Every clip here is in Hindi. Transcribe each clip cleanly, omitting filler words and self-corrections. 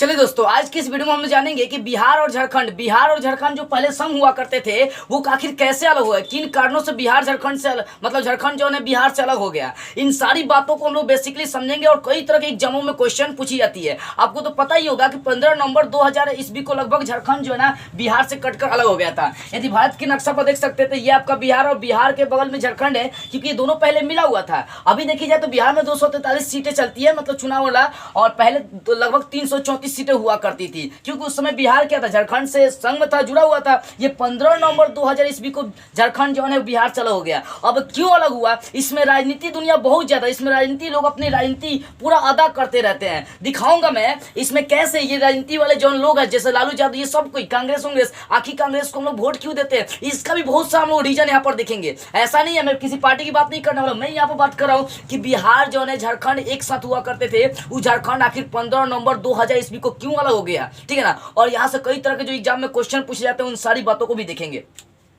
चलिए दोस्तों, आज की इस वीडियो में हम जानेंगे कि बिहार और झारखंड जो पहले संग हुआ करते थे वो आखिर कैसे अलग हुआ, किन कारणों से बिहार झारखंड से मतलब झारखंड जो है बिहार से अलग हो गया। इन सारी बातों को हम लोग बेसिकली समझेंगे और कई तरह के एग्जामों में क्वेश्चन पूछी जाती है। आपको तो पता ही होगा कि 15 नवंबर 2000 ईस्वी को लगभग झारखंड जो है ना बिहार से कटकर अलग हो गया था। यदि भारत के नक्शा पर देख सकते थे, ये आपका बिहार और बिहार के बगल में झारखंड है, क्योंकि ये दोनों पहले मिला हुआ था। अभी देखी जाए तो बिहार में 243 सीटें चलती है, मतलब चुनाव वाला, और पहले तो लगभग 334 सीटें हुआ करती थी, क्योंकि उस समय बिहार क्या था, झारखंड से संघ में था, जुड़ा हुआ था। ये 15 नवंबर 2000 ईस्वी को झारखंड जो है बिहार से अलग हो गया। अब क्यों अलग हुआ, इसमें राजनीति दुनिया बहुत ज्यादा, इसमें राजनीति लोग अपनी राजनीति पूरा अदा करते रहते हैं। दिखाऊंगा मैं इसमें कैसे ये राजनीति वाले जो लोग हैं, जैसे लालू यादव, ये सब कोई कांग्रेस आखिर कांग्रेस को हम लोग वोट क्यों देते हैं, इसका भी बहुत सा हम लोग रीजन यहाँ पर देखेंगे। ऐसा नहीं है, मैं किसी पार्टी की बात नहीं करने वाला, मैं यहाँ पर बात कर रहा हूँ कि बिहार जो है झारखंड एक साथ हुआ करते थे, वो झारखंड आखिर 15 नवंबर 2000 ईस्वी को क्यों अलग हो गया, ठीक है ना। और यहाँ से कई तरह के जो एग्जाम में क्वेश्चन पूछे जाते हैं, उन सारी बातों को भी देखेंगे।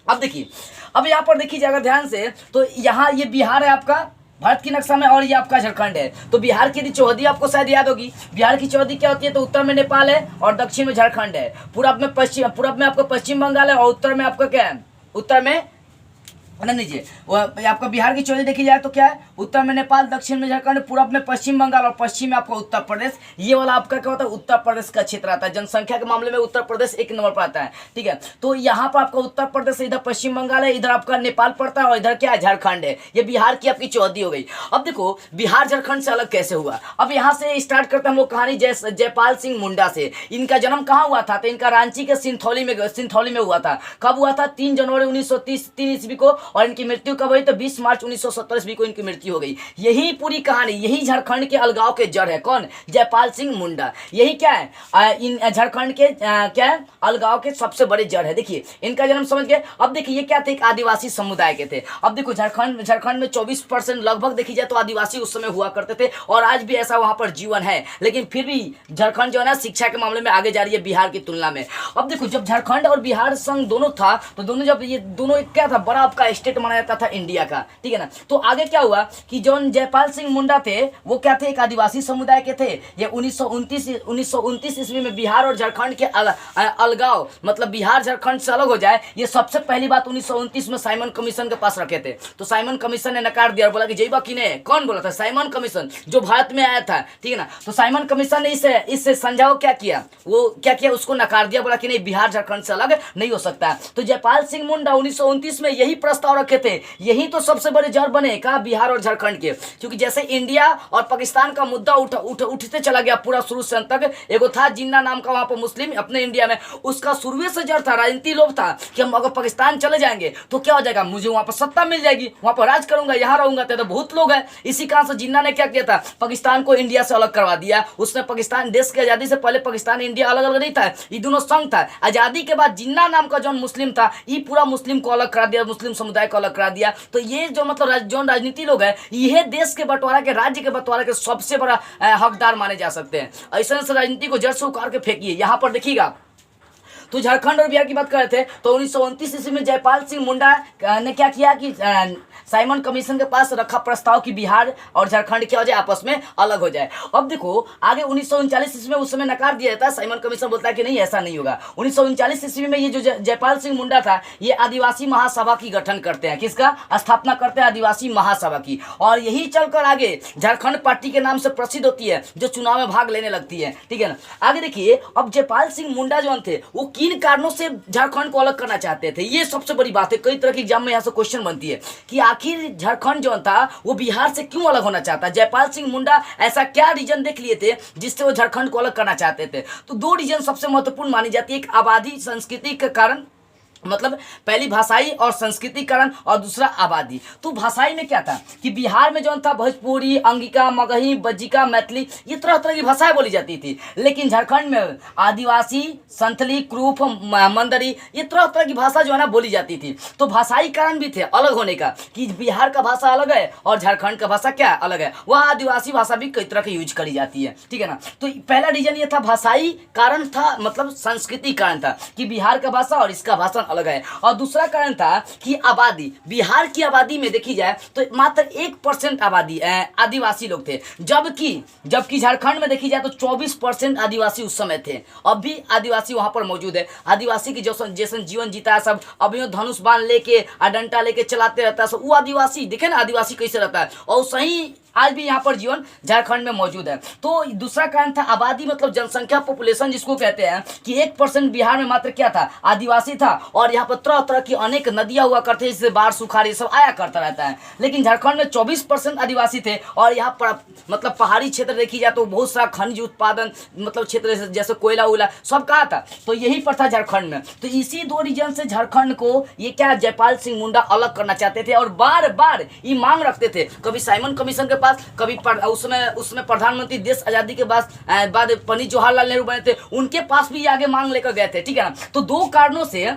अब देखिए, अब यहाँ पर देखिए अगर ध्यान से, तो यहाँ ये बिहार है आपका भारत की नक्शा में, और ये आपका झारखंड है। तो बिहार की चौहदी आपको शायद याद होगी। बिहार की चौहदी क्या होती है, तो उत्तर में नेपाल है और दक्षिण में झारखंड है, पूरब में आपका पश्चिम बंगाल है, और उत्तर में आपका क्या है, उत्तर में लीजिए वो आपका बिहार की चौहदी देखी जाए तो क्या है, उत्तर में नेपाल, दक्षिण में झारखंड, पूरब में पश्चिम बंगाल और पश्चिम में आपका उत्तर प्रदेश। ये वाला आपका क्या होता है, उत्तर प्रदेश का क्षेत्र आता है। जनसंख्या के मामले में उत्तर प्रदेश एक नंबर पर आता है, ठीक है। तो यहाँ पर आपका उत्तर प्रदेश, इधर पश्चिम बंगाल है, इधर आपका नेपाल पड़ता है, और इधर क्या है, झारखंड है। ये बिहार की आपकी चौहदी हो गई। अब देखो बिहार झारखंड से अलग कैसे हुआ। अब यहाँ से स्टार्ट करते हैं हम लोग कहानी जयपाल सिंह मुंडा से। इनका जन्म कहाँ हुआ था, तो इनका रांची के सिंथौली में हुआ था। कब हुआ था, 3 जनवरी 1930 ईस्वी को, और इनकी मृत्यु कब हुई, तो 20 मार्च 1970 ईस्वी को इनकी मृत्यु हो गई। यही पूरी कहानी, यही झारखंड के अलगाव के जड़ है। कौन, जयपाल सिंह मुंडा। यही क्या है, इन झारखंड के क्या है, अलगाव के सबसे बड़े जड़ है। देखिए इनका जन्म समझ गए। अब देखिए ये क्या थे, एक आदिवासी समुदाय के थे। अब देखो झारखंड में 24% लगभग देखी जाए तो आदिवासी उस समय हुआ करते थे, और आज भी ऐसा वहां पर जीवन है। लेकिन फिर भी झारखंड जो है ना शिक्षा के मामले में आगे जा रही है बिहार की तुलना में। अब देखो जब झारखंड और बिहार संघ दोनों था, तो दोनों जब ये दोनों क्या था, बड़ा आपका स्टेट माना जाता था इंडिया का, ठीक है ना। तो आगे क्या हुआ कि जो जयपाल सिंह मुंडा थे वो क्या थे, एक आदिवासी समुदाय के थे। ये 1929 ईस्वी में बिहार और झारखंड के अलगाव, मतलब बिहार झारखंड से अलग हो जाए, ये सबसे पहली बात 1929 में साइमन कमीशन के पास रखे थे। तो साइमन कमीशन ने नकार दिया और बोला कि जयबा किने, कौन बोला था, साइमन कमीशन जो भारत में आया था, ठीक है ना। तो साइमन कमीशन ने इससे समझाओ क्या किया, वो क्या किया, उसको नकार दिया, बोला कि नहीं बिहार झारखंड से अलग नहीं हो सकता। तो जयपाल सिंह मुंडा 1929 में यही प्रस्ताव रखे थे। यही तो सबसे बड़े जड़ बने का बिहार और झारखंड के, क्योंकि जैसे इंडिया और पाकिस्तान का मुद्दा उठते चला गया पूरा शुरू से अंत तक। एगो था जिन्ना नाम का वहां पर मुस्लिम अपने इंडिया में, उसका शुरू से जड़ था, राजनीति लोग था कि हम अगर पाकिस्तान चले जाएंगे तो क्या हो जाएगा, मुझे वहां पर सत्ता मिल जाएगी, वहां पर राज करूंगा, यहाँ रहूंगा। तो बहुत लोग हैं, इसी कारण से जिन्ना ने क्या किया था, पाकिस्तान को इंडिया से अलग करवा दिया। उसने पाकिस्तान, देश की आजादी से पहले पाकिस्तान इंडिया अलग अलग नहीं था, ये दोनों संघ था। आजादी के बाद जिन्ना नाम का जो मुस्लिम था, ये पूरा मुस्लिम को अलग करा दिया, मुस्लिम समुदाय को अलग करा दिया। तो ये जो मतलब जो राजनीति लोग हैं, यह देश के बंटवारा के, राज्य के बंटवारा के सबसे बड़ा हकदार माने जा सकते हैं। ऐसे से राजनीति को जड़ से उखाड़ के फेंकिए। यहाँ पर देखिएगा तो झारखंड और बिहार की बात कर रहे थे, तो 1929 ईस्वी में जयपाल सिंह मुंडा ने क्या किया कि साइमन कमीशन के पास रखा प्रस्ताव कि बिहार और झारखंड क्या हो जाए, आपस में अलग हो जाए। अब देखो आगे 1939 ईस्वी में उस समय नकार दिया जाता है, साइमन कमीशन बोलता है कि नहीं ऐसा नहीं होगा। 1939 ईस्वी में ये जो जयपाल सिंह मुंडा था, ये आदिवासी महासभा की गठन करते हैं, किसका स्थापना करते हैं, आदिवासी महासभा की। और यही चलकर आगे झारखंड पार्टी के नाम से प्रसिद्ध होती है, जो चुनाव में भाग लेने लगती है, ठीक है ना। आगे देखिए अब जयपाल सिंह मुंडा जो थे वो किन कारणों से झारखंड को अलग करना चाहते थे, ये सबसे बड़ी बात है। कई तरह के एग्जाम में यहाँ से क्वेश्चन बनती है कि आखिर झारखंड जो था वो बिहार से क्यों अलग होना चाहता है। जयपाल सिंह मुंडा ऐसा क्या रीजन देख लिए थे जिससे वो झारखंड को अलग करना चाहते थे। तो 2 रीजन सबसे महत्वपूर्ण मानी जाती है, एक आबादी संस्कृति के कारण, मतलब पहली भाषाई और संस्कृति कारण, और दूसरा आबादी। तो भाषाई में क्या था कि बिहार में जो था भोजपुरी, अंगिका, मगही, बज्जिका, मैथिली, ये तरह तरह की भाषाएं बोली जाती थी। लेकिन झारखंड में आदिवासी, संथली, क्रूप, मंदरी, ये तरह तरह की भाषा जो है ना बोली जाती थी। तो भाषाई कारण भी थे अलग होने का, कि बिहार का भाषा अलग है और झारखंड का भाषा क्या अलग है, वह आदिवासी भाषा भी कई तरह की यूज करी जाती है, ठीक है ना। तो पहला रीजन ये था भाषाई कारण था, मतलब संस्कृति कारण था कि बिहार का भाषा और इसका भाषा अलग है। और दूसरा कारण था कि आबादी, बिहार की आबादी में देखी जाए तो मात्र 1% आबादी आदिवासी लोग थे, जबकि झारखंड में देखी जाए तो 24% आदिवासी उस समय थे। अब भी आदिवासी वहां पर मौजूद है। आदिवासी की जैसन जीवन जीता है सब, अभी धनुष बाण लेके डंडा लेके चलाते रहता है सब, वो आदिवासी देखे ना आदिवासी कैसे रहता है, और सही आज भी यहाँ पर जीवन झारखंड में मौजूद है। तो दूसरा कारण था आबादी, मतलब जनसंख्या, पॉपुलेशन जिसको कहते हैं कि 1% बिहार में मात्र क्या था, आदिवासी था। और यहाँ पर तरह तरह की अनेक नदियां हुआ करते हैं, जिससे बाढ़ सुखाड़ ये सब आया करता रहता है। लेकिन झारखंड में 24% आदिवासी थे। और यहाँ पर मतलब पहाड़ी क्षेत्र देखी जाए तो बहुत सारा खनिज उत्पादन मतलब क्षेत्र जैसे कोयला उला सब कहा था, तो यही पर था झारखंड में। तो इसी 2 रीजन से झारखंड को ये क्या जयपाल सिंह मुंडा अलग करना चाहते थे और बार बार ये मांग रखते थे। कभी साइमन कमीशन के पास, कभी उसमें प्रधानमंत्री देश आजादी के बाद पंडित जवाहरलाल नेहरू बने थे, उनके पास भी आगे मांग लेकर गए थे, ठीक है ना। तो 2 कारणों से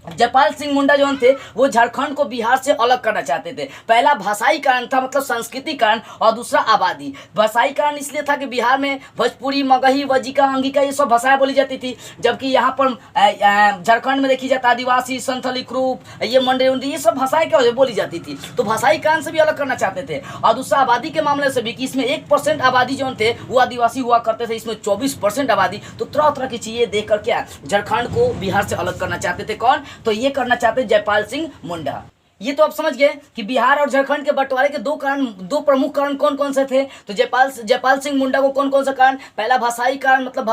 जयपाल सिंह मुंडा जो थे वो झारखंड को बिहार से अलग करना चाहते थे। पहला भाषाई कारण था, मतलब सांस्कृतिक कारण, और दूसरा आबादी। भाषाई कारण इसलिए था कि बिहार में भोजपुरी, मगही, वजिका, अंगिका ये सब भाषाएं बोली जाती थी, जबकि यहाँ पर झारखंड में देखी जाता आदिवासी, संथाली, क्रूप, ये मंडे उंडे ये सब भाषाएं क्या बोली जाती थी। तो भाषाई कारण से भी अलग करना चाहते थे। और दूसरा आबादी के मामले से भी कि इसमें 1% आबादी जो थे वो आदिवासी हुआ करते थे, इसमें 24% आबादी। तो तरह तरह की चीजें देखकर क्या झारखंड को बिहार से अलग करना चाहते थे। कौन? तो ये करना चाहते जयपाल सिंह मुंडा। ये तो आप समझ गए कि बिहार और झारखंड के बंटवारे के 2 प्रमुख कारण कौन कौन से थे। तो जयपाल सिंह मुंडा को कौन कौन सा कारण, पहला भाषाई कारण, मतलब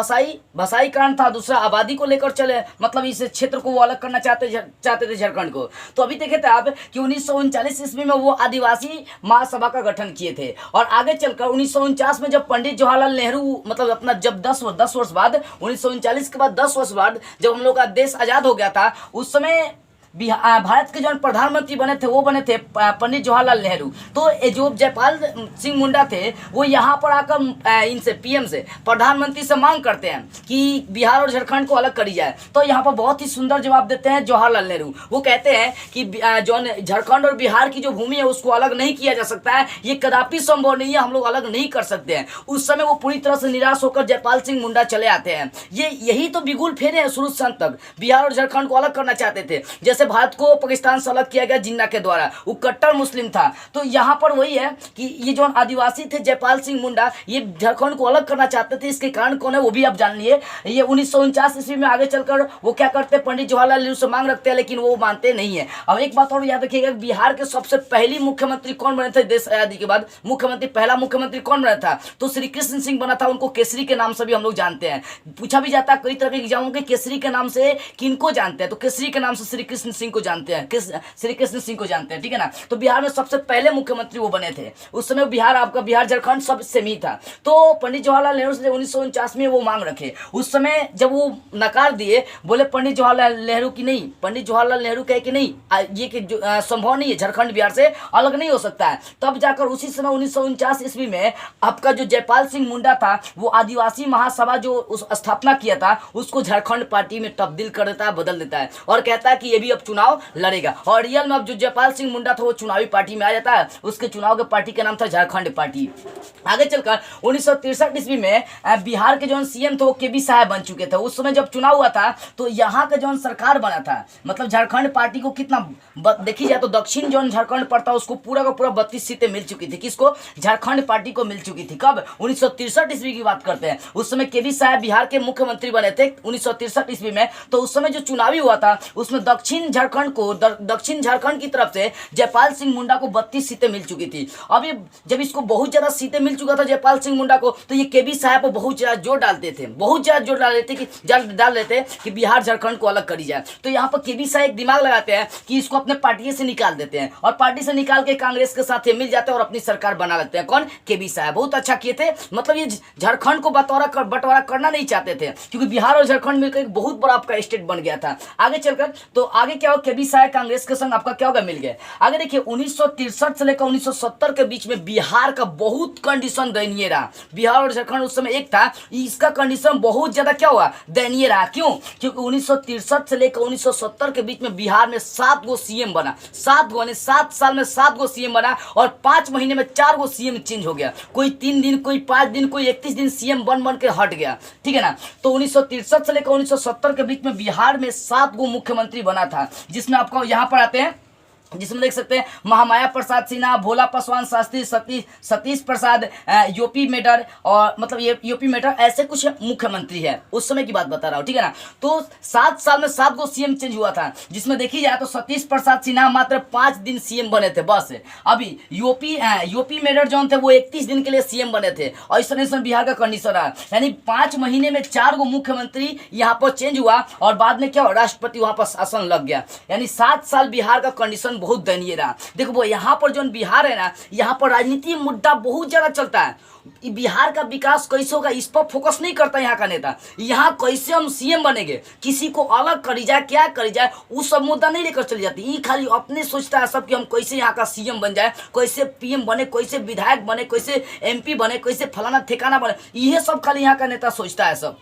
भाषाई कारण था। दूसरा आबादी को लेकर चले, मतलब इस क्षेत्र को वो अलग करना चाहते थे झारखंड को। तो अभी देखे थे आप कि 1939 ईस्वी में वो आदिवासी महासभा का गठन किए थे। और आगे चलकर 1949 में जब पंडित जवाहरलाल नेहरू मतलब अपना जब 10 वर्ष बाद 1939 के बाद 10 वर्ष बाद जब हम लोग का देश आजाद हो गया था, उस समय भारत के जो प्रधानमंत्री बने थे पंडित जवाहरलाल नेहरू। तो जो जयपाल सिंह मुंडा थे वो यहाँ पर आकर इनसे पीएम से, प्रधानमंत्री से मांग करते हैं कि बिहार और झारखंड को अलग करी जाए। तो यहाँ पर बहुत ही सुंदर जवाब देते हैं जवाहरलाल नेहरू। वो कहते हैं कि जो झारखंड और बिहार की जो भूमि है उसको अलग नहीं किया जा सकता है, ये कदापि संभव नहीं है, हम लोग अलग नहीं कर सकते हैं। उस समय वो पूरी तरह से निराश होकर जयपाल सिंह मुंडा चले आते हैं। यही तो बिगुल फेरे हैं शुरू से अंत तक। बिहार और झारखंड को अलग करना चाहते थे, जैसे भारत को पाकिस्तान से अलग किया गया जिन्ना के द्वारा, वो कट्टर मुस्लिम था। तो यहाँ पर वही है कि ये जो आदिवासी थे जयपाल सिंह मुंडा, ये झारखंड को अलग करना चाहते थे। इसके कारण कौन है वो भी आप जान लिए। ये 1949 ईस्वी में आगे चलकर वो क्या करते हैं, पंडित जवाहरलाल नेहरू से मांग रखते हैं, लेकिन वो मानते नहीं है। अब एक बात और याद रखिएगा, बिहार के सबसे पहली मुख्यमंत्री कौन बने थे देश आजादी के बाद? पहला मुख्यमंत्री कौन बना था? तो श्री कृष्ण सिंह बना था। उनको केसरी के नाम से भी हम लोग जानते हैं। पूछा भी जाता है कई तरह के एग्जामों के, केसरी के नाम से किनको जानते हैं? तो केसरी के नाम से श्री कृष्ण सिंह को जानते हैं, श्री कृष्ण सिंह को जानते हैं, ठीक है ना। तो बिहार में सबसे पहले मुख्यमंत्री वो बने थे। उस समय बिहार झारखंड सब सेम ही था। तो पंडित जवाहरलाल नेहरू से 1949 में वो मांग रखे। उस समय जब वो नकार दिए, बोले पंडित जवाहरलाल नेहरू की नहीं, पंडित जवाहरलाल नेहरू कहे कि नहीं, ये कि संभव नहीं है, झारखंड बिहार से अलग नहीं हो सकता है। तब जाकर उसी समय 1949 ईस्वी में आपका जो जयपाल सिंह मुंडा था वो आदिवासी महासभा जो उस स्थापना किया था उसको झारखंड पार्टी में तब्दील कर देता है, बदल देता है, और कहता है कि ये भी अब चुनाव लड़ेगा। और रियल में अब जो जयपाल सिंह मुंडा था वो चुनावी पार्टी में आ जाता है। उसके चुनाव के पार्टी का नाम था झारखंड पार्टी। आगे चलकर 1963 ईस्वी में बिहार के जो सीएम थे वो केबी साहब बन चुके थे। उस समय जब चुनाव हुआ था तो यहाँ का जो सरकार बना था, मतलब झारखंड पार्टी को कितना देखी जाए तो दक्षिण जो झारखंड पड़ता उसको पूरा का पूरा 32 सीटें मिल चुकी थी। किसको? झारखंड पार्टी को मिल चुकी थी। कब? 1963 ईस्वी की बात करते हैं। उस समय केबी साहब बिहार के मुख्यमंत्री बने थे 1963 ईस्वी में। तो उस समय जो चुनावी हुआ था उसमें दक्षिण झारखंड की तरफ से जयपाल सिंह मुंडा को 32 सीटें मिल चुकी थी। अब ये जब इसको बहुत ज्यादा सीटें मिल चुका था जयपाल सिंह मुंडा को, तो ये केबी साहब को बहुत ज्यादा जोर डालते थे, डाल लेते कि बिहार झारखंड को अलग करी जाए। तो यहाँ पर केबी साहब एक दिमाग लगाते हैं कि इसको अपने पार्टी से निकाल देते हैं, और पार्टी से निकाल के कांग्रेस के साथ ये मिल जाते हैं और अपनी सरकार बना लेते हैं। कौन? केबी साहब। बहुत अच्छा किए थे। मतलब ये झारखंड को बंटवारा करना नहीं चाहते थे, क्योंकि बिहार और झारखंड मिलकर एक बहुत बड़ा आपका स्टेट बन गया था। आगे चलकर तो आगे क्या हो, केबी साय कांग्रेस के संग आपका क्या होगा, मिल गए। आगे देखिए 1963 से लेकर 1970 के बीच में बिहार का बहुत कंडीशन दयनीय रहा। बिहार और झारखंड उस समय एक था, इसका कंडीशन बहुत ज्यादा क्या हुआ, दयनीय रहा। क्यों? क्योंकि 1963 से लेकर 1970 के बीच में बिहार में 7 गो सीएम बना, 7 गो, 7 साल में 7 गो सीएम बना, और 5 महीने में 4 गो सीएम चेंज हो गया। कोई 3 दिन, कोई 5 दिन, कोई 31 दिन सीएम बन के हट गया, ठीक है ना। तो 1963 से लेकर 1970 के बीच में बिहार में 7 गो मुख्यमंत्री बना था, जिसमें आपको यहाँ पर आते हैं, जिसमें देख सकते हैं महामाया प्रसाद सिन्हा, भोला पासवान शास्त्री, सतीश प्रसाद, यूपी मेडर, और मतलब ये यूपी मेडर, ऐसे कुछ मुख्यमंत्री है, उस समय की बात बता रहा हूँ, ठीक है ना। तो 7 साल में 7 गो सीएम चेंज हुआ था, जिसमें देखी जाए तो सतीश प्रसाद सिन्हा मात्र 5 दिन सीएम बने थे बस। अभी यूपी मेडर जो थे वो 31 दिन के लिए सीएम बने थे, और इस तरह बिहार का कंडीशन रहा। यानी 5 महीने में 4 गो मुख्यमंत्री यहाँ पर चेंज हुआ, और बाद में क्या हुआ, राष्ट्रपति वहां पर शासन लग गया। यानी 7 साल बिहार का कंडीशन बहुत दयनीय रहा। देखो वो यहाँ पर जो बिहार है ना, यहाँ पर राजनीति मुद्दा बहुत ज्यादा चलता है। बिहार का विकास कैसे होगा इस पर फोकस नहीं करता यहाँ का नेता। यहाँ कैसे हम सीएम बनेंगे, किसी को अलग करी जाए, क्या करी जाए, वो सब मुद्दा नहीं लेकर चली जाती। ये खाली अपने सोचता है सब कि हम कैसे यहाँ का सीएम बन जाए, कैसे पीएम बने, कैसे विधायक बने, कैसे एमपी बने, कैसे फलाना ठिकाना बने, यह सब खाली यहाँ का नेता सोचता है सब।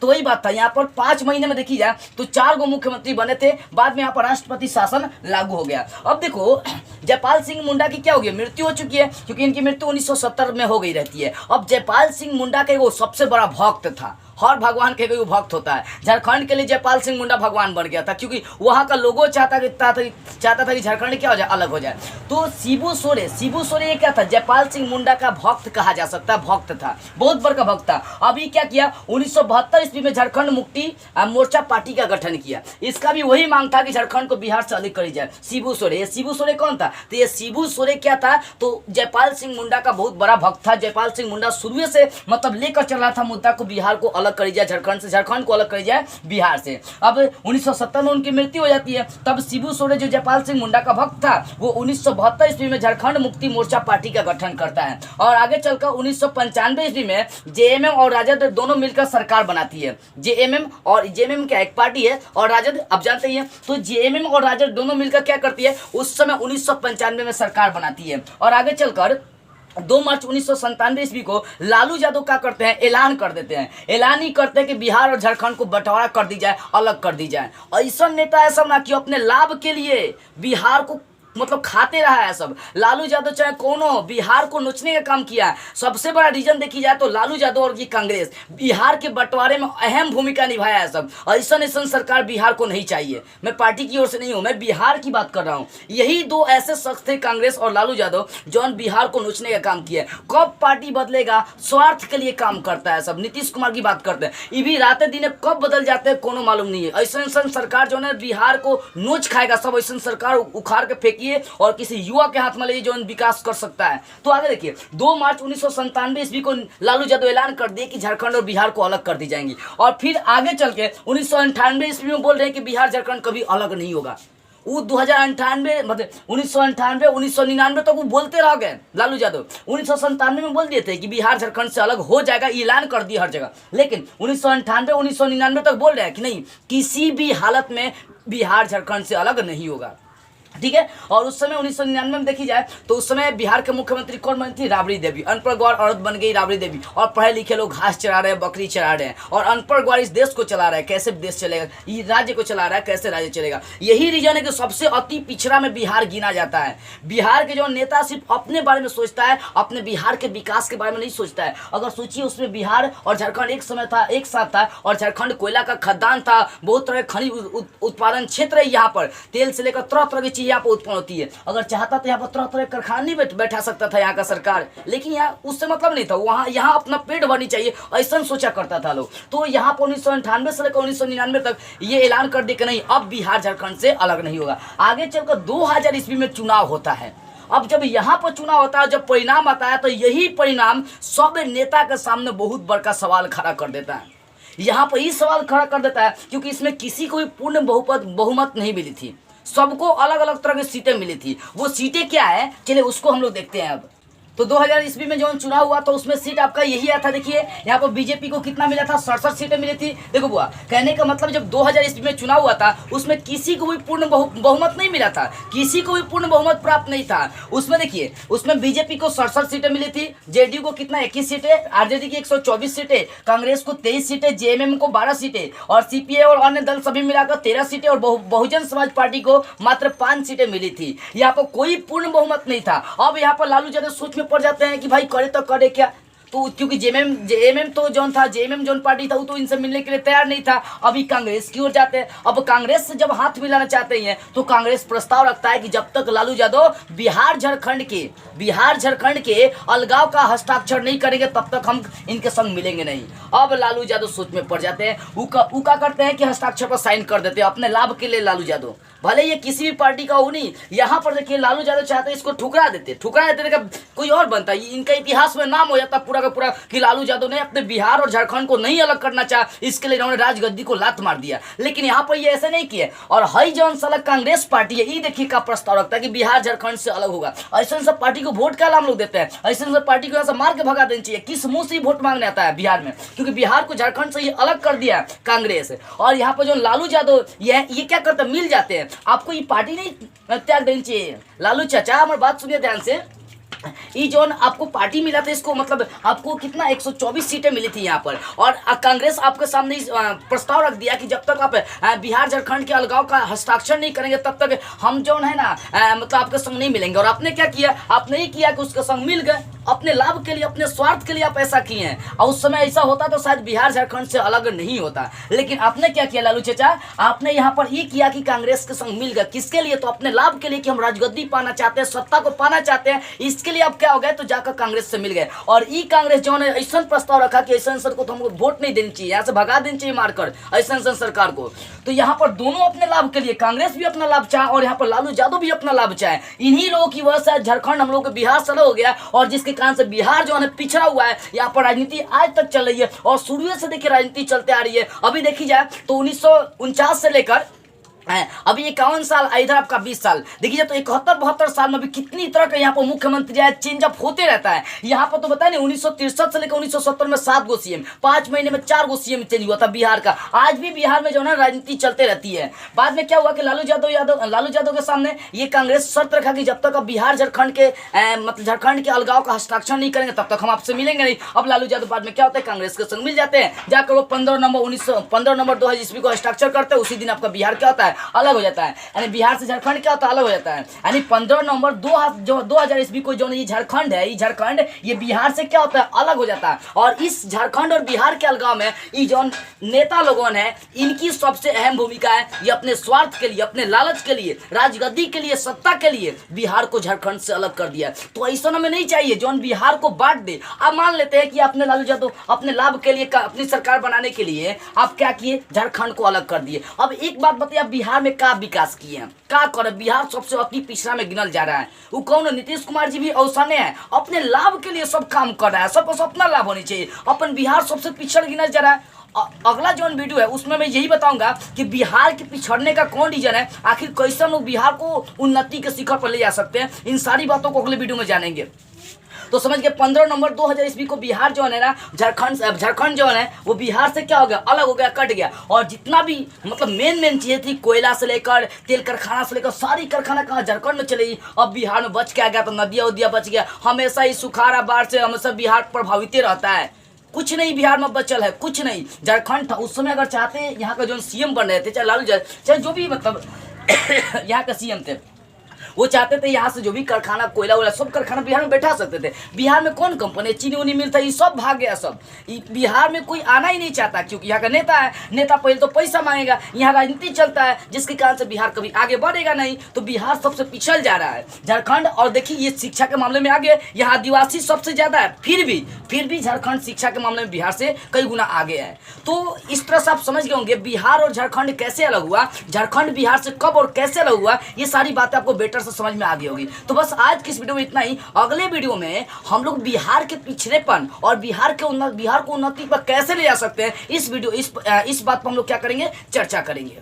तो वही बात था, यहाँ पर 5 महीने में देखी जाए तो 4 गो मुख्यमंत्री बने थे, बाद में यहाँ पर राष्ट्रपति शासन लागू हो गया। अब देखो जयपाल सिंह मुंडा की क्या हो गई, मृत्यु हो चुकी है, क्योंकि इनकी मृत्यु 1970 में हो गई रहती है। अब जयपाल सिंह मुंडा के वो सबसे बड़ा भक्त था, हर भगवान के कोई भक्त होता है। झारखंड के लिए जयपाल सिंह मुंडा भगवान बन गया था, क्योंकि वहां का लोगो चाहता था कि झारखंड क्या हो जाए, अलग हो जाए। तो शिबू सोरेन क्या था, जयपाल सिंह मुंडा का भक्त कहा जा सकता है, भक्त था, बहुत बड़ा भक्त था। अभी क्या किया, 1972 ईस्वी में झारखंड मुक्ति मोर्चा पार्टी का गठन किया। इसका भी वही मांग था कि झारखंड को बिहार से अलग करी जाए। शिबू सोरेन कौन था, तो ये शिबू सोरेन क्या था, तो जयपाल सिंह मुंडा का बहुत बड़ा भक्त था। जयपाल सिंह मुंडा शुरू से मतलब लेकर चल रहा था मुद्दा को, बिहार को अलग करी जाए झारखंड से, झारखंड को अलग करी जाए बिहार से। अब 1970 में उनकी मृत्यु हो जाती है। तब शिबू सोरेन जो जयपाल सिंह मुंडा का भक्त था, वो 1972 ईस्वी में झारखंड मुक्ति मोर्चा पार्टी का गठन करता है, और आगे चलकर 1995 ईस्वी में जेएमएम और राजद दोनों मिलकर सरकार बनाती है। जेएमएम क्या एक पार्टी है, और राजद आप जानते ही हैं। तो जेएमएम और राजद दोनों मिलकर क्या करती है, उस समय 1995 में सरकार बनाती है। और आगे चलकर 2 मार्च 1997 ईस्वी को लालू यादव क्या करते हैं, ऐलान कर देते हैं, ऐलान ही करते हैं कि बिहार और झारखंड को बंटवारा कर दी जाए, अलग कर दी जाए। ऐसा नेता है सब ना कि अपने लाभ के लिए बिहार को मतलब खाते रहा है सब। लालू यादव चाहे कोनो बिहार को नोचने का काम किया है। सबसे बड़ा रीजन देखी जाए तो लालू यादव और ये कांग्रेस बिहार के बंटवारे में अहम भूमिका निभाया है सब। ऐसा सरकार बिहार को नहीं चाहिए। मैं पार्टी की ओर से नहीं हूँ, मैं बिहार की बात कर रहा हूँ। यही 2 ऐसे शख्स थे, कांग्रेस और लालू यादव, जो बिहार को नोचने का काम किया। कब पार्टी बदलेगा, स्वार्थ के लिए काम करता है सब। नीतीश कुमार की बात करते हैं, ये भी रातें दिन कब बदल जाते हैं कोनो मालूम नहीं है। ऐसा सरकार जो है बिहार को नोच खाएगा सब, ऐसा सरकार उखाड़ के फेंकी और किसी युवा के हाथ में ले जो विकास कर सकता है। तो आगे देखिए 2 मार्च 1997 ईस्वी को लालू यादव ऐलान कर दिए कि झारखंड और बिहार को अलग कर दी जाएंगी। और फिर आगे चल के 1998 ईस्वी में बोल रहे हैं कि बिहार झारखंड कभी अलग नहीं होगा। वो 2098 मतलब 1998 1999 तक वो बोलते रह गए लालू यादव। 1997 में बोल दिए थे कि बिहार झारखंड से अलग हो जाएगा, ऐलान कर दिया हर जगह। लेकिन 1998 1999 तक बोल रहे हैं कि नहीं, किसी भी हालत में बिहार झारखंड से अलग नहीं होगा, ठीक है। और उस समय 1999 में देखी जाए तो उस समय बिहार के मुख्यमंत्री कौन बनी थी, राबड़ी देवी। अनपढ़ गौर औरत बन गई राबड़ी देवी। और पढ़े लिखे लोग घास चरा रहे हैं, बकरी चरा रहे हैं, और अनपढ़ गौर इस देश को चला रहा है। कैसे देश चलेगा, ये राज्य को चला रहा है, कैसे राज्य चलेगा। यही रीजन है कि सबसे अति पिछड़ा में बिहार गिना जाता है। बिहार के जो नेता सिर्फ अपने बारे में सोचता है, अपने बिहार के विकास के बारे में नहीं सोचता है। अगर सोचिए उसमें बिहार और झारखंड एक समय था, एक साथ था, और झारखंड कोयला का खदान था, बहुत तरह खनिज उत्पादन क्षेत्र है। यहाँ पर तेल से लेकर तरह तरह की चीज यहाँ पर उत्पन्न होती है। अगर चाहता तो यहाँ पर तरह तरह कारखाना नहीं बैठा सकता था यहाँ का सरकार, लेकिन यहाँ उससे मतलब नहीं था। वहाँ यहाँ अपना पेट भरनी चाहिए, ऐसा सोचा करता था लोग। तो यहाँ पर 1998 से लेकर 1999 तक ये ऐलान कर दिया कि नहीं, अब बिहार झारखंड से अलग नहीं होगा। आगे चलकर 2000 ईस्वी में चुनाव होता है। अब जब यहाँ पर चुनाव होता है, जब परिणाम आता है, तो यही परिणाम सब नेता के सामने बहुत बड़ा सवाल खड़ा कर देता है। यहाँ पर ये सवाल खड़ा कर देता है क्योंकि इसमें किसी को भी पूर्ण बहुमत नहीं मिली थी। सबको अलग अलग तरह की सीटें मिली थी। वो सीटें क्या है, चलिए उसको हम लोग देखते हैं। अब तो 2000 ईस्वी में जो चुनाव हुआ तो उसमें सीट आपका यही आया था। देखिए यहाँ पर बीजेपी को कितना मिला था, 67 सीटें मिली थी। देखो बुआ, कहने का मतलब जब 2000 ईस्वी में चुनाव हुआ था उसमें किसी को भी पूर्ण बहुमत नहीं मिला था, किसी को भी पूर्ण बहुमत प्राप्त नहीं था। उसमें देखिए, उसमें बीजेपी को 67 सीटें मिली थी, जेडीयू को कितना 21 सीटें, आरजेडी की 124 सीटें, कांग्रेस को 23 सीटें, जेएमएम को 12 सीटें और सीपीआई और अन्य दल सभी मिलाकर 13 सीटें और बहुजन समाज पार्टी को मात्र 5 सीटें मिली थी। यहाँ पर कोई पूर्ण बहुमत नहीं था। अब यहाँ पर लालू यादव सोच में पड़ जाते हैं कि भाई करे तो करे क्या, तो क्योंकि जेएमएम तो जौन था, जेएमएम जौन पार्टी था वो तो इनसे मिलने के लिए तैयार नहीं था। अभी कांग्रेस की ओर जाते हैं। अब कांग्रेस से जब हाथ मिलाना चाहते हैं तो कांग्रेस प्रस्ताव रखता है कि जब तक लालू यादव बिहार झारखंड के अलगाव का हस्ताक्षर नहीं करेंगे तब तक हम इनके संग मिलेंगे नहीं। अब लालू यादव सोच में पड़ जाते हैं, उका करते हैं कि हस्ताक्षर पर साइन कर देते हैं अपने लाभ के लिए। लालू यादव भले ये किसी भी पार्टी का हो नहीं, यहाँ पर देखिए लालू यादव चाहते हैं इसको ठुकरा देते कोई और बनता है, इनका इतिहास में नाम हो जाता पूरा का पूरा कि लालू यादव ने अपने बिहार और झारखंड को नहीं अलग करना चाहा, इसके लिए इन्होंने राजगद्दी को लात मार दिया। लेकिन यहाँ पर ये ऐसे नहीं किए। और हई जौन साला कांग्रेस पार्टी है, ये देखिए का प्रस्ताव रखता है कि बिहार झारखंड से अलग होगा। ऐसे सब पार्टी को वोट का हम लोग देते हैं, ऐसे सब पार्टी को यहाँ से मार के भगा देना चाहिए। किस मुंह से वोट मांगने आता है बिहार में, क्योंकि बिहार को झारखंड से ये अलग कर दिया कांग्रेस। और यहाँ पर जो लालू यादव ये क्या करते मिल जाते हैं, आपको ये पार्टी नहीं त्याग देनी चाहिए। लालू चाचा हमारी बात सुनिए ध्यान से, ये जो आपको पार्टी मिला था इसको मतलब आपको कितना 124 सीटें मिली थी यहाँ पर। और कांग्रेस आपके सामने प्रस्ताव रख दिया कि जब तक आप बिहार झारखंड के अलगाव का हस्ताक्षर नहीं करेंगे तब तक हम जो है ना मतलब आपके संग नहीं मिलेंगे। और आपने क्या किया, आपने ही किया कि उसके संग मिल गए, अपने लाभ के लिए, अपने स्वार्थ के लिए आप ऐसा किए हैं। और उस समय ऐसा होता तो शायद बिहार झारखंड से अलग नहीं होता। लेकिन आपने क्या किया लालू चाचा, आपने यहाँ पर ये किया कि कांग्रेस के संग मिल गए। किसके लिए, तो अपने लाभ के लिए कि हम राजगद्दी पाना चाहते हैं, सत्ता को पाना चाहते हैं। इसके लिए अब क्या हो गए, तो जाकर कांग्रेस से मिल गए। और ई कांग्रेस जो ने ऐसा प्रस्ताव रखा कि ऐसा को तो हमको वोट नहीं देनी चाहिए, यहाँ से भगा देनी चाहिए मारकर ऐसा सरकार को। तो यहाँ पर दोनों अपने लाभ के लिए, कांग्रेस भी अपना लाभ चाहे और यहाँ पर लालू यादव भी अपना लाभ चाहे। इन्हीं लोगों की वजह से झारखंड हम लोग बिहार से अलग हो गया और जिसके कारण से बिहार जो है पिछड़ा हुआ है। यहाँ पर राजनीति आज तक चल रही है और शुरू से देखिए राजनीति चलते आ रही है। अभी देखी जाए तो 1949 से लेकर अभी 51 साल, इधर आपका 20 साल देखिए तो 71-72 साल में भी कितनी तरह का यहाँ पर मुख्यमंत्री है, चेंज अप होते रहता है। यहाँ पर तो बताए नहीं 1963 से लेकर 1970 में 7 गो सीएम, 5 महीने में 4 गो सीएम चेंज हुआ था बिहार का। आज भी बिहार में जो है राजनीति चलते रहती है। बाद में क्या हुआ कि लालू यादव के सामने ये कांग्रेस शर्त रखा कि जब तक अब बिहार झारखंड के मतलब झारखंड के अलगाव का हस्ताक्षर नहीं करेंगे तब तक हम आपसे मिलेंगे नहीं। अब लालू यादव बाद में क्या होता है, कांग्रेस के संग मिल जाते हैं, जाकर वो 15 नवंबर 2000 ईस्वी को हस्ताक्षर करते हैं। उसी दिन आपका बिहार क्या होता है, अलग हो जाता है। यानी बिहार से झारखंड क्या होता है, अलग हो जाता है। यानी 15 नवंबर 2000 ईस्वी को जो ये झारखंड है, ये बिहार से क्या होता है, अलग हो जाता है। और इस झारखंड और बिहार के अलगाव में ये जो नेता लोगों है इनकी सबसे अहम भूमिका है। ये अपने स्वार्थ के लिए, अपने लालच के लिए, राजगद्दी के लिए, सत्ता के लिए बिहार को झारखंड से अलग कर दिया। तो ऐसा हमें नहीं चाहिए जो बिहार को बांट दे। आप मान लेते हैं कि अपने लालू यादव अपने लाभ के लिए, अपनी सरकार बनाने के लिए आप क्या किए, झारखंड को अलग कर दिए। अब एक बात बताइए, बिहार में का विकास किए हैं, का करे, बिहार सबसे अति पिछड़ा में गिनल जा रहा है। वो कौन, नीतीश कुमार जी भी औसने हैं, अपने लाभ के लिए सब काम कर रहा है, सबको अपना लाभ होनी चाहिए। अपन बिहार सबसे पिछड़ गिनल जा रहा है। अगला जो वीडियो है उसमें मैं यही बताऊंगा कि बिहार के पिछड़ने का कौन रीजन है, आखिर कैसे लोग बिहार को उन्नति के शिखर पर ले जा सकते हैं। इन सारी बातों को अगले वीडियो में जानेंगे। तो समझ गए 15 नवंबर 2000 ईस्वी को बिहार जो है ना, झारखंड जो है वो बिहार से क्या हो गया, अलग हो गया, कट गया। और जितना भी मतलब मेन चीजें थी, कोयला से लेकर तेल कारखाना से लेकर सारी कारखाना कहाँ झारखंड में चलेगी। अब बिहार में बच क्या गया, तो नदिया उदिया बच गया। हमेशा ही सुखाड़ बाढ़ से हमेशा बिहार प्रभावित रहता है। कुछ नहीं बिहार में बचल है, कुछ नहीं। झारखंड था उस समय, अगर चाहते यहाँ का जो सीएम बन रहे थे, चाहे लालू यादव, चाहे जो भी मतलब यहाँ का सीएम थे, वो चाहते थे यहाँ से जो भी कारखाना, कोयला वोला सब कारखाना बिहार में बैठा सकते थे। बिहार में कौन कंपनी, चीनी उनी मिलता है, ये सब भाग गया। सब बिहार में कोई आना ही नहीं चाहता, क्योंकि यहाँ का नेता है, नेता पहले तो पैसा मांगेगा, यहाँ राजनीति चलता है, जिसके कारण से बिहार कभी आगे बढ़ेगा नहीं। तो बिहार सबसे पिछड़ जा रहा है झारखंड। और देखिए ये शिक्षा के मामले में आगे, यहाँ आदिवासी सबसे ज्यादा है, फिर भी झारखंड शिक्षा के मामले में बिहार से कई गुना आगे है। तो इस तरह से आप समझ गए होंगे बिहार और झारखंड कैसे अलग हुआ, झारखंड बिहार से कब और कैसे अलग हुआ, ये सारी बातें आपको बेटर से समझ में आ गई होगी। तो बस आज की इस वीडियो में इतना ही। अगले वीडियो में हम लोग बिहार के पिछड़ेपन और बिहार को उन्नति पर कैसे ले जा सकते हैं, इस बात पर हम लोग क्या करेंगे, चर्चा करेंगे।